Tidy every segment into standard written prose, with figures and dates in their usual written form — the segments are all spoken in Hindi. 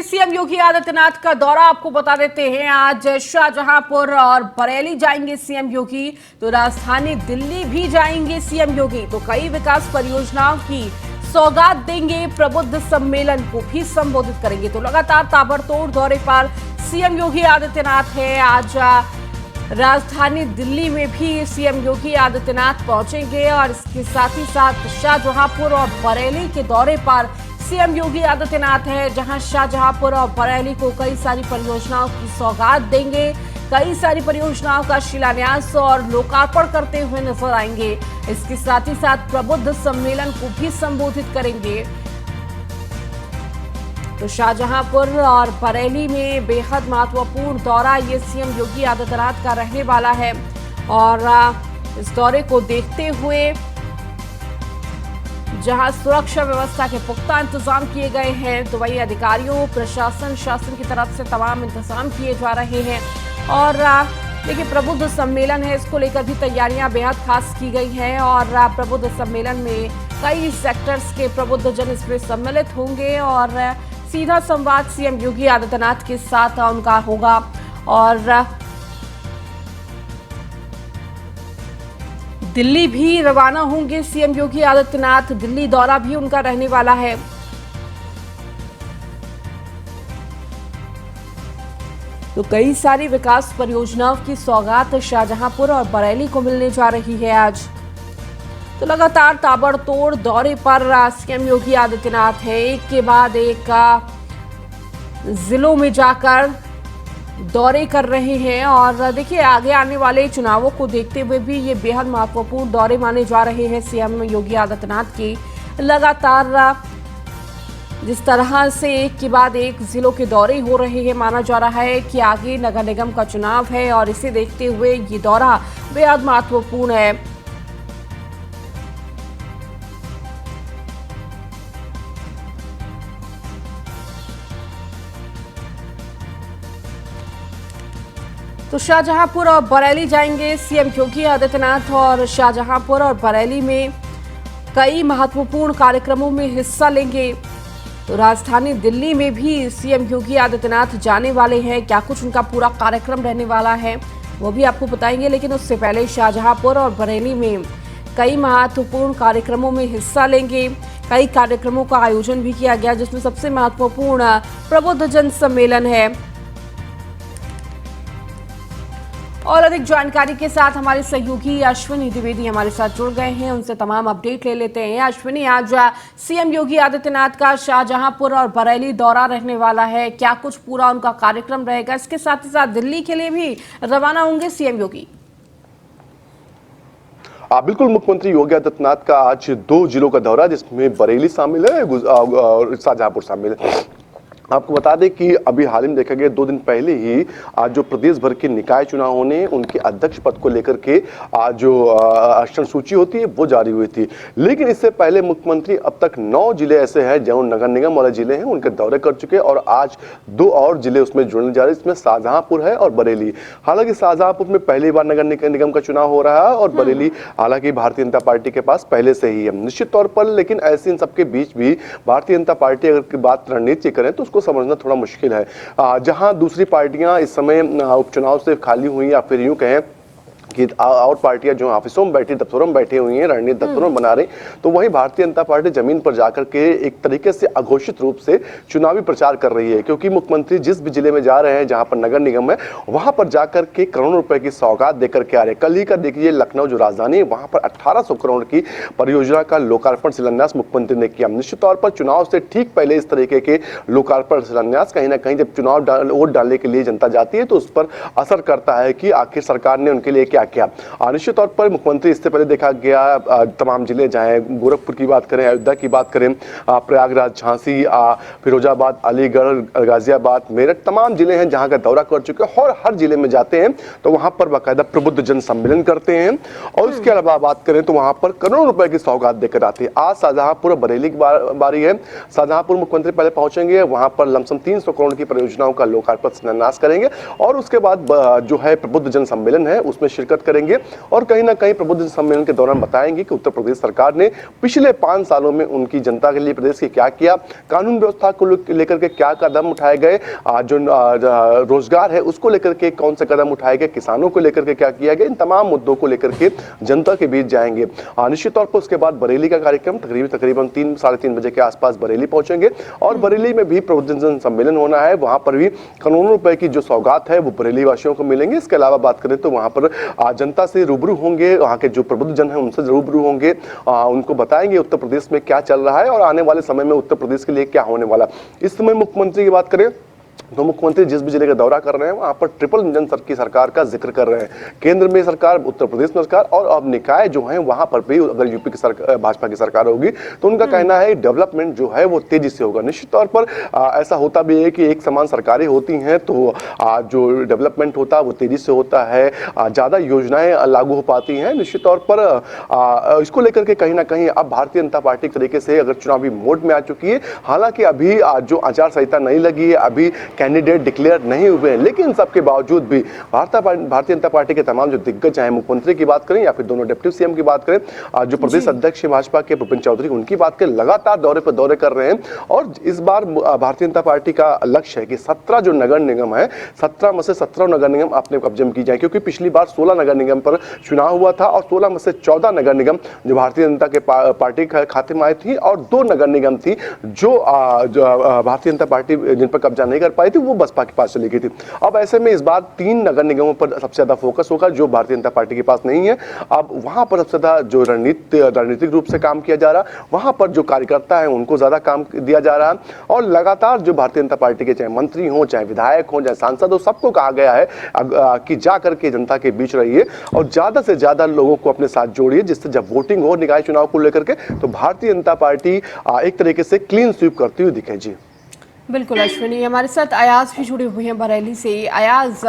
सीएम योगी आदित्यनाथ का दौरा आपको बता देते हैं। आज शाहजहांपुर और बरेली जाएंगे सीएम योगी, तो राजधानी दिल्ली भी जाएंगे सीएम योगी। तो कई विकास परियोजनाओं की सौगात देंगे, प्रबुद्ध सम्मेलन को भी संबोधित करेंगे। तो लगातार ताबड़तोड़ दौरे पर सीएम योगी आदित्यनाथ है। आज राजधानी दिल्ली में भी सीएम योगी आदित्यनाथ पहुंचेंगे और इसके साथ ही साथ शाहजहांपुर और बरेली के दौरे पर सीएम योगी आदित्यनाथ है, जहां शाहजहांपुर और बरेली को कई सारी परियोजनाओं की सौगात देंगे। कई सारी परियोजनाओं का शिलान्यास और लोकार्पण करते हुए नजर आएंगे। इसके साथ ही साथ प्रबुद्ध सम्मेलन को भी संबोधित करेंगे। तो शाहजहांपुर और बरेली में बेहद महत्वपूर्ण दौरा ये सीएम योगी आदित्यनाथ का रहने वाला है और इस दौरे को देखते हुए जहां सुरक्षा व्यवस्था के पुख्ता इंतजाम किए गए हैं, तो वही अधिकारियों, प्रशासन, शासन की तरफ से तमाम इंतजाम किए जा रहे हैं। और देखिए, प्रबुद्ध सम्मेलन है, इसको लेकर भी तैयारियां बेहद खास की गई हैं और प्रबुद्ध सम्मेलन में कई सेक्टर्स के प्रबुद्ध जन इसमें सम्मिलित होंगे और सीधा संवाद सीएम योगी आदित्यनाथ के साथ उनका होगा। और दिल्ली भी रवाना होंगे सीएम योगी आदित्यनाथ, दिल्ली दौरा भी उनका रहने वाला है। तो कई सारी विकास परियोजनाओं की सौगात शाहजहांपुर और बरेली को मिलने जा रही है आज। तो लगातार ताबड़तोड़ दौरे पर सीएम योगी आदित्यनाथ है, एक के बाद एक जिलों में जाकर दौरे कर रहे हैं। और देखिए, आगे आने वाले चुनावों को देखते हुए भी ये बेहद महत्वपूर्ण दौरे माने जा रहे हैं सीएम योगी आदित्यनाथ के। लगातार जिस तरह से एक के बाद एक जिलों के दौरे हो रहे हैं, माना जा रहा है कि आगे नगर निगम का चुनाव है और इसे देखते हुए ये दौरा बेहद महत्वपूर्ण है। तो शाहजहांपुर और बरेली जाएंगे सीएम योगी आदित्यनाथ और शाहजहांपुर और बरेली में कई महत्वपूर्ण कार्यक्रमों में हिस्सा लेंगे। तो राजधानी दिल्ली में भी सीएम योगी आदित्यनाथ जाने वाले हैं। क्या कुछ उनका पूरा कार्यक्रम रहने वाला है वो भी आपको बताएंगे, लेकिन उससे पहले शाहजहांपुर और बरेली में कई महत्वपूर्ण कार्यक्रमों में हिस्सा लेंगे। कई कार्यक्रमों का आयोजन भी किया गया, जिसमें सबसे महत्वपूर्ण प्रबुद्ध जन सम्मेलन है। और अधिक जानकारी के साथ हमारे सहयोगी अश्विनी द्विवेदी हमारे साथ जुड़ गए हैं, उनसे तमाम अपडेट ले लेते हैं। अश्विनी, आज सीएम योगी आदित्यनाथ का शाहजहांपुर और बरेली दौरा रहने वाला है, क्या कुछ पूरा उनका कार्यक्रम रहेगा? इसके साथ ही साथ दिल्ली के लिए भी रवाना होंगे सीएम योगी? बिल्कुल, मुख्यमंत्री योगी आदित्यनाथ का आज 2 जिलों का दौरा, जिसमें बरेली शामिल है और शाहजहांपुर शामिल है। आपको बता दें कि अभी हाल ही में देखा गया 2 दिन पहले ही आज जो प्रदेश भर के निकाय चुनाव होने, उनके अध्यक्ष पद को लेकर के आज जो आरक्षण सूची होती है वो जारी हुई थी। लेकिन इससे पहले मुख्यमंत्री अब तक 9 जिले ऐसे हैं जो नगर निगम वाले जिले हैं, उनके दौरे कर चुके हैं और आज 2 और जिले उसमें जुड़ने जा रहे हैं। इसमें शाहजहांपुर है और बरेली। हालांकि शाहजहांपुर में पहली बार नगर निगम का चुनाव हो रहा है और बरेली हालांकि भारतीय जनता पार्टी के पास पहले से ही है निश्चित तौर पर। लेकिन ऐसे इन सबके बीच भी भारतीय जनता पार्टी अगर बात रणनीति करें तो समझना थोड़ा मुश्किल है। जहां दूसरी पार्टियां इस समय उपचुनाव से खाली हुई या फिर यूं कहें कि और पार्टियां जो ऑफिसों में बैठी, दफ्तरों में बैठी हुई हैं, रणनीति दफ्तरों में बना रही, तो वही भारतीय जनता पार्टी जमीन पर जाकर के एक तरीके से अघोषित रूप से चुनावी प्रचार कर रही है। क्योंकि मुख्यमंत्री जिस भी जिले में जा रहे हैं जहां पर नगर निगम है, वहां पर जाकर के करोड़ों रुपए की सौगात देकर के आ रहे हैं। कल ही का देखिए, लखनऊ जो राजधानी है, वहां पर 1800 करोड़ की परियोजना का लोकार्पण शिलान्यास मुख्यमंत्री ने किया। निश्चित तौर पर चुनाव से ठीक पहले इस तरीके के लोकार्पण शिलान्यास कहीं ना कहीं जब चुनाव वोट डालने के लिए जनता जाती है तो उस पर असर करता है कि आखिर सरकार ने उनके लिए क्या किया। निश्चित तौर पर मुख्यमंत्री इससे पहले देखा गया तमाम जिले, चाहे गोरखपुर की बात करें, अयोध्या की बात करें, प्रयागराज, झांसी, फिरोजाबाद, अलीगढ़, गाजियाबाद, मेरठ, तमाम जिले हैं जहां का दौरा कर चुके हैं। और हर जिले में जाते हैं तो वहां पर बाकायदा प्रबुद्ध जन सम्मेलन करते हैं और उसके अलावा बात करें तो वहां पर करोड़ों रुपए की सौगात देकर आते हैं। आज शाहजहांपुर बरेली की बारी है। शाहजहांपुर मुख्यमंत्री पहले पहुंचेंगे, वहां पर लमसम 300 करोड़ की परियोजनाओं का लोकार्पण शिलान्यास करेंगे और उसके बाद जो है प्रबुद्ध जन सम्मेलन है उसमें शिरकत शिरकत करेंगे और कहीं ना कहीं प्रबुद्ध सम्मेलन के दौरान बताएंगे कि उत्तर प्रदेश सरकार ने पिछले 5 सालों में उनकी जनता के लिए प्रदेश के क्या किया, कानून व्यवस्था को लेकर के क्या कदम उठाए गए, जो रोजगार है उसको लेकर के कौन से कदम उठाए गए, किसानों को लेकर के क्या किया गया, इन तमाम मुद्दों को लेकर के जनता के बीच जाएंगे। निश्चित तौर पर उसके बाद बरेली का कार्यक्रम तकरीबन 3-3:30 बजे के आसपास बरेली पहुंचेंगे और बरेली में भी प्रबुद्ध सम्मेलन होना है। वहां पर भी करोड़ों रुपए की जो सौगात है वो बरेली वासियों को मिलेंगे। इसके अलावा बात करें तो वहां पर जनता से रूबरू होंगे, वहां के जो प्रबुद्ध जन है उनसे रूबरू होंगे, उनको बताएंगे उत्तर प्रदेश में क्या चल रहा है और आने वाले समय में उत्तर प्रदेश के लिए क्या होने वाला। इस समय मुख्यमंत्री की बात करें तो मुख्यमंत्री जिस भी जिले का दौरा कर रहे हैं वहां पर ट्रिपल इंजन की सरकार का जिक्र कर रहे हैं। केंद्र में सरकार, उत्तर प्रदेश में सरकार और अब निकाय जो है वहां पर भी अगर यूपी की सरकार, भाजपा की सरकार होगी तो उनका कहना है डेवलपमेंट जो है वो तेजी से होगा। निश्चित तौर पर ऐसा होता भी है कि एक समान सरकारें होती हैं तो जो डेवलपमेंट होता है वो तेजी से होता है, ज्यादा योजनाएं लागू हो पाती हैं। निश्चित तौर पर इसको लेकर के कहीं ना कहीं अब भारतीय जनता पार्टी तरीके से अगर चुनावी मोड में आ चुकी है। हालांकि अभी जो आचार संहिता नहीं लगी है, अभी कैंडिडेट डिक्लेयर नहीं हुए हैं, लेकिन सबके बावजूद भी भारतीय जनता पार्टी के तमाम जो दिग्गज हैं, मुख्यमंत्री की बात करें या फिर दोनों डिप्टी सीएम की बात करें, जो प्रदेश अध्यक्ष भाजपा के भूपेंद्र चौधरी उनकी बात करें, लगातार दौरे पर दौरे कर रहे हैं। और इस बार भारतीय जनता पार्टी का लक्ष्य है कि 17 जो नगर निगम है, 17 में से 17 नगर निगम अपने कब्जे में की जाए, क्योंकि पिछली बार 16 नगर निगम पर चुनाव हुआ था और 16 में से 14 नगर निगम जो भारतीय जनता के पार्टी खाते में आई थी और 2 नगर निगम थी जो भारतीय जनता पार्टी जिन पर कब्जा नहीं कर पाई थी वो बसपा के पास चली गई थी। अब ऐसे में इस बार 3 नगर निगमों पर सबसे ज्यादा फोकस होगा जो भारतीय जनता पार्टी के पास नहीं है। अब वहां पर सबसे ज्यादा जो रणनीतिक रूप से काम किया जा रहा, वहां पर जो कार्यकर्ता है उनको ज्यादा काम दिया जा रहा है और लगातार जो भारतीय जनता पार्टी के चाहे मंत्री हो, चाहे विधायक हो, चाहे सांसद हो, सबको कहा गया है कि जा करके जनता के बीच रहिए और ज्यादा से ज्यादा लोगों को अपने साथ जोड़िए, जिससे जब वोटिंग हो निकाय चुनाव को लेकर के तो भारतीय जनता पार्टी एक तरीके से क्लीन स्वीप करती हुई दिखे। जी बिल्कुल अश्विनी, हमारे साथ अयाज भी जुड़े हुए हैं बरेली से। अयाज,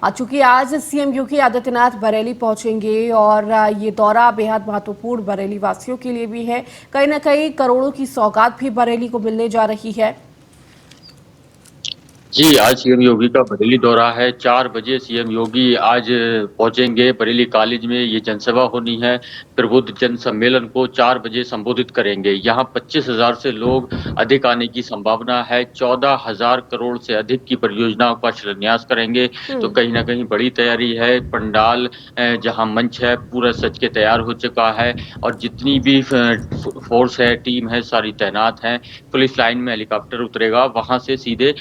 चूंकि आज सीएम योगी आदित्यनाथ बरेली पहुंचेंगे और ये दौरा बेहद महत्वपूर्ण बरेली वासियों के लिए भी है, कहीं ना कहीं करोड़ों की सौगात भी बरेली को मिलने जा रही है। जी, आज सीएम योगी का बरेली दौरा है। 4 बजे सीएम योगी आज पहुंचेंगे बरेली कॉलेज में। ये जनसभा होनी है। प्रबुद्ध जन सम्मेलन को 4 बजे संबोधित करेंगे। यहाँ 25,000 से लोग अधिक आने की संभावना है। 14,000 करोड़ से अधिक की परियोजनाओं का शिलान्यास करेंगे। तो कहीं ना कहीं बड़ी तैयारी है। पंडाल, जहाँ मंच है, पूरा सज के तैयार हो चुका है और जितनी भी फोर्स है, टीम है, सारी तैनात है। पुलिस लाइन में हेलीकॉप्टर उतरेगा, वहां से सीधे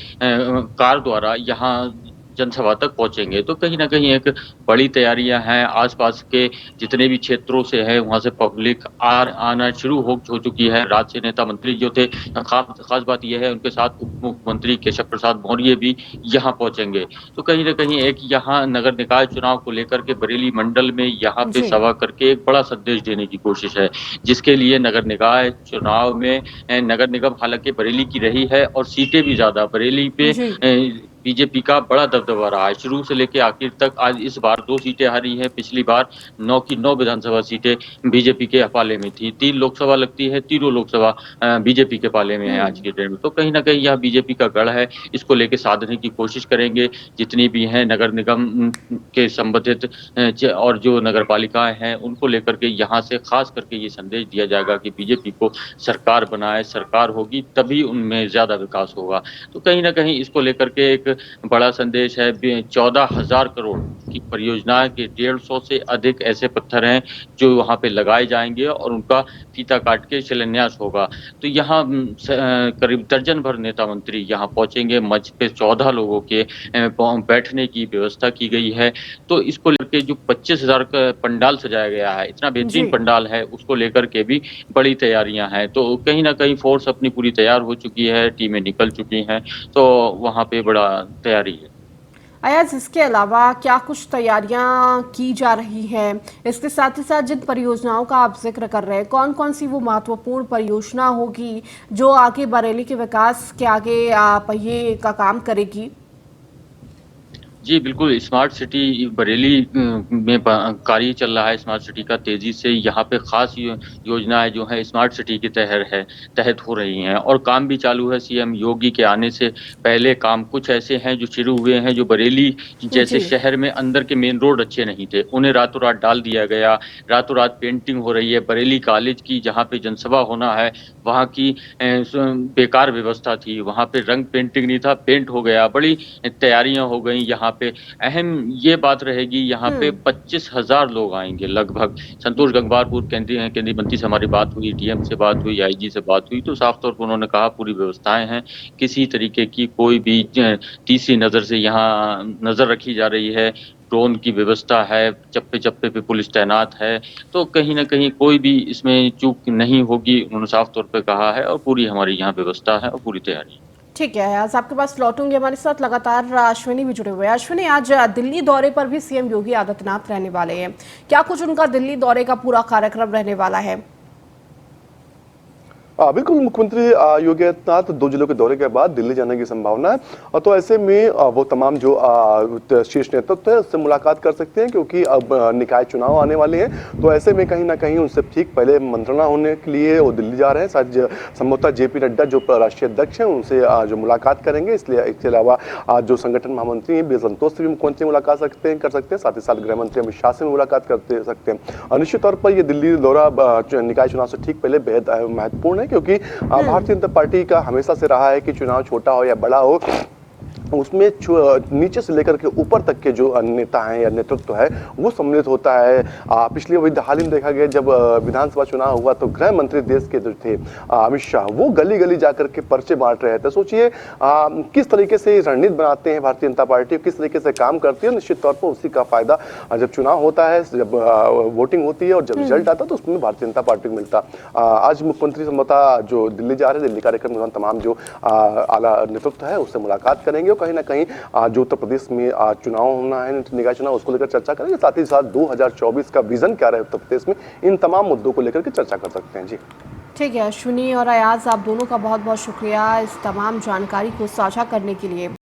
कार द्वारा यहाँ जनसभा तक पहुंचेंगे। तो कहीं ना कहीं एक बड़ी तैयारियां हैं। आसपास के जितने भी क्षेत्रों से है वहां से पब्लिक आना शुरू हो चुकी है। राज्य से नेता मंत्री जो थे, खास बात यह है उनके साथ उप मुख्यमंत्री केशव प्रसाद मौर्य भी यहाँ पहुंचेंगे। तो कहीं ना कहीं एक यहाँ नगर निकाय चुनाव को लेकर के बरेली मंडल में यहाँ पे सभा करके एक बड़ा संदेश देने की कोशिश है, जिसके लिए नगर निकाय चुनाव में नगर निगम हालांकि बरेली की रही है और सीटें भी ज्यादा बरेली पे बीजेपी का बड़ा दबदबा रहा है शुरू से लेकर आखिर तक। आज इस बार 2 सीटें हारी हैं, पिछली बार 9 की 9 विधानसभा सीटें बीजेपी के पाले में थी। 3 लोकसभा लगती है, तीनों लोकसभा बीजेपी के पाले में है आज के डेट में। तो कहीं ना कहीं यह बीजेपी का गढ़ है, इसको लेकर साधने की कोशिश करेंगे। जितनी भी हैं नगर निगम के संबंधित और जो नगर पालिकाएं हैं उनको लेकर के यहाँ से खास करके ये संदेश दिया जाएगा कि बीजेपी को सरकार बनाए, सरकार होगी तभी उनमें ज्यादा विकास होगा। तो कहीं ना कहीं इसको लेकर के एक बड़ा संदेश है। 14,000 करोड़ की परियोजना के 150 से अधिक ऐसे पत्थर हैं जो वहां पे लगाए जाएंगे और उनका फीता काट के शिलान्यास होगा। तो यहाँ करीब दर्जन भर नेता मंत्री यहाँ पहुंचेंगे। मंच पे 14 लोगों के बैठने की व्यवस्था की गई है। तो इसको लेकर जो 25,000 का पंडाल सजाया गया है, इतना बेहतरीन पंडाल है, उसको लेकर के भी बड़ी तैयारियां हैं। तो कहीं ना कहीं फोर्स अपनी पूरी तैयार हो चुकी है, टीमें निकल चुकी हैं, तो वहां पे बड़ा तैयारी है। अयाज, इसके अलावा क्या कुछ तैयारियां की जा रही हैं? इसके साथ ही साथ जिन परियोजनाओं का आप जिक्र कर रहे हैं, कौन कौन सी वो महत्वपूर्ण परियोजना होगी जो आगे बरेली के विकास के आगे पहिए का काम करेगी? जी, बिल्कुल स्मार्ट सिटी बरेली में कार्य चल रहा है स्मार्ट सिटी का तेज़ी से। यहाँ पे ख़ास योजनाएँ जो हैं स्मार्ट सिटी के तहत हो रही हैं और काम भी चालू है। सीएम योगी के आने से पहले काम कुछ ऐसे हैं जो शुरू हुए हैं, जो बरेली जैसे जी। शहर में अंदर के मेन रोड अच्छे नहीं थे, उन्हें रातों-रात डाल दिया गया। रातों-रात पेंटिंग हो रही है। बरेली कॉलेज की जहाँ पे जनसभा होना है, वहाँ की बेकार व्यवस्था थी। वहाँ पे रंग पेंटिंग नहीं था, पेंट हो गया। बड़ी तैयारियाँ हो गई यहाँ पे। अहम ये बात रहेगी यहाँ पे हम्म। 25,000 लोग आएँगे लगभग। संतोष गंगवार पूर्व केंद्रीय मंत्री से हमारी बात हुई, डीएम से बात हुई, आईजी से बात हुई, तो साफ तौर पे उन्होंने कहा पूरी व्यवस्थाएँ हैं। किसी तरीके की कोई भी तीसरी नज़र से यहाँ नज़र रखी जा रही है। ड्रोन की व्यवस्था है, चप्पे-चप्पे पे पुलिस तैनात है, तो कहीं न कहीं कोई भी इसमें चूक नहीं होगी, उन्होंने साफ तौर पे कहा है और पूरी हमारी यहाँ व्यवस्था है और पूरी तैयारी है। ठीक है, आज आपके पास लौटूंगी। हमारे साथ लगातार अश्विनी भी जुड़े हुए हैं। अश्विनी, आज दिल्ली दौरे पर भी सीएम योगी आदित्यनाथ रहने वाले हैं, क्या कुछ उनका दिल्ली दौरे का पूरा कार्यक्रम रहने वाला है? बिल्कुल, मुख्यमंत्री योगी आदित्यनाथ 2 जिलों के दौरे के बाद दिल्ली जाने की संभावना है। तो ऐसे में वो तमाम जो शीर्ष नेतृत्व है उससे मुलाकात कर सकते हैं, क्योंकि अब निकाय चुनाव आने वाले हैं। तो ऐसे में कहीं ना कहीं उनसे ठीक पहले मंत्रणा होने के लिए वो दिल्ली जा रहे हैं। साथ संभवतः जेपी नड्डा जो राष्ट्रीय अध्यक्ष हैं उनसे जो मुलाकात करेंगे। इसलिए इसके अलावा जो संगठन महामंत्री हैं बी संतोष से भी मुख्यमंत्री मुलाकात कर सकते हैं। साथ ही साथ गृह मंत्री अमित शाह से भी मुलाकात कर सकते हैं। निश्चित तौर पर ये दिल्ली दौरा निकाय चुनाव से ठीक पहले बेहद महत्वपूर्ण है, क्योंकि भारतीय जनता पार्टी का हमेशा से रहा है कि चुनाव छोटा हो या बड़ा हो, उसमें नीचे से लेकर के ऊपर तक के जो नेता हैं या नेतृत्व है वो सम्मिलित होता है। पिछले हाल ही में देखा गया जब विधानसभा चुनाव हुआ तो गृह मंत्री देश के जो थे अमित शाह, वो गली गली जाकर के पर्चे बांट रहे थे। सोचिए किस तरीके से रणनीति बनाते हैं भारतीय जनता पार्टी, किस तरीके से काम करती है। निश्चित तौर पर उसी का फायदा जब चुनाव होता है, जब वोटिंग होती है और जब रिजल्ट आता है तो उसमें भारतीय जनता पार्टी को मिलता। आज मुख्यमंत्री संभवतः जो दिल्ली जा रहे हैं, दिल्ली कार्यक्रम के दौरान तमाम जो आला नेतृत्व है उससे मुलाकात करेंगे। कहीं ना कहीं जो उत्तर प्रदेश में चुनाव होना है, निकाय चुनाव, उसको लेकर चर्चा करेंगे। साथ ही साथ 2024 का विजन क्या रहे उत्तर प्रदेश में, इन तमाम मुद्दों को लेकर के चर्चा कर सकते हैं। जी ठीक है, अश्विनी और अयाज, आप दोनों का बहुत बहुत शुक्रिया इस तमाम जानकारी को साझा करने के लिए।